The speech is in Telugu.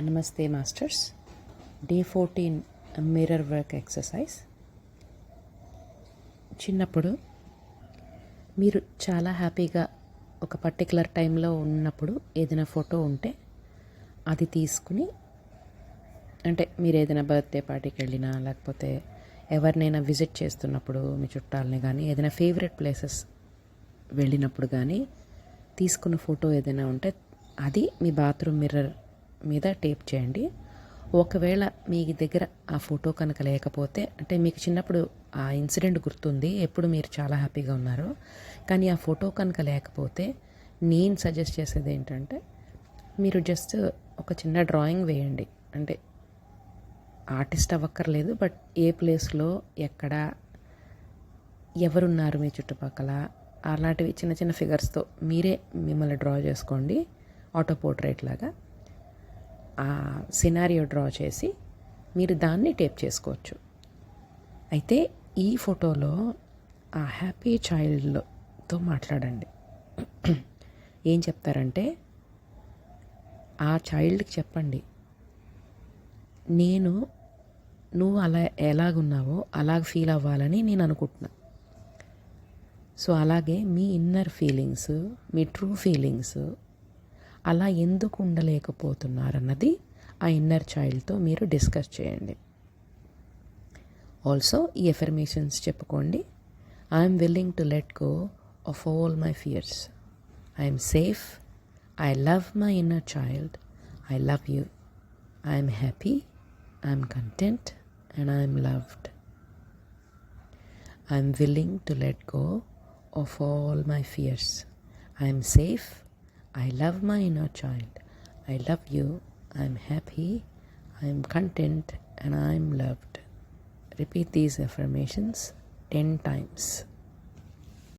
నమస్తే masters. Day 14 mirror work exercise. చిన్నప్పుడు మీరు చాలా హ్యాపీగా ఒక పర్టికులర్ టైంలో ఉన్నప్పుడు ఏదైనా ఫోటో ఉంటే అది తీసుకుని, అంటే మీరు ఏదైనా బర్త్డే పార్టీకి వెళ్ళినా లేకపోతే ఎవరినైనా విజిట్ చేస్తున్నప్పుడు మీ చుట్టాలని కానీ ఏదైనా ఫేవరెట్ ప్లేసెస్ వెళ్ళినప్పుడు కానీ తీసుకున్న ఫోటో ఏదైనా ఉంటే అది మీ బాత్రూమ్ మిర్రర్ మీద టేప్ చేయండి. ఒకవేళ మీ దగ్గర ఆ ఫోటో కనుక లేకపోతే, అంటే మీకు చిన్నప్పుడు ఆ ఇన్సిడెంట్ గుర్తుంది, ఎప్పుడు మీరు చాలా హ్యాపీగా ఉన్నారు, కానీ ఆ ఫోటో కనుక లేకపోతే నేను సజెస్ట్ చేసేది ఏంటంటే మీరు జస్ట్ ఒక చిన్న డ్రాయింగ్ వేయండి. అంటే ఆర్టిస్ట్ అవ్వక్కర్లేదు, బట్ ఏ ప్లేస్లో ఎక్కడ ఎవరున్నారు మీ చుట్టుపక్కల అలాంటివి చిన్న చిన్న ఫిగర్స్తో మీరే మిమ్మల్ని డ్రా చేసుకోండి. ఆటో పోర్ట్రేట్ లాగా ఆ సినారియో డ్రా చేసి మీరు దాన్ని టేప్ చేసుకోవచ్చు. అయితే ఈ ఫోటోలో ఆ హ్యాపీ చైల్డ్తో మాట్లాడండి. ఏం చెప్తారంటే ఆ చైల్డ్కి చెప్పండి, నువ్వు అలా ఎలాగున్నావో అలాగ ఫీల్ అవ్వాలని నేను అనుకుంటున్నా. సో అలాగే మీ ఇన్నర్ ఫీలింగ్స్, మీ ట్రూ ఫీలింగ్స్ అలా ఎందుకు ఉండలేకపోతున్నారన్నది ఆ ఇన్నర్ చైల్డ్తో మీరు డిస్కస్ చేయండి. ఆల్సో ఈ ఎఫర్మేషన్స్ చెప్పుకోండి. I'm willing to let go of all my fears. I'm safe. I love my inner child. I love you. I'm happy. I'm content and I'm loved. I'm willing to let go of all my fears. I am safe. I love my inner child. I love you. I am happy. I am content and I am loved. Repeat these affirmations 10 times.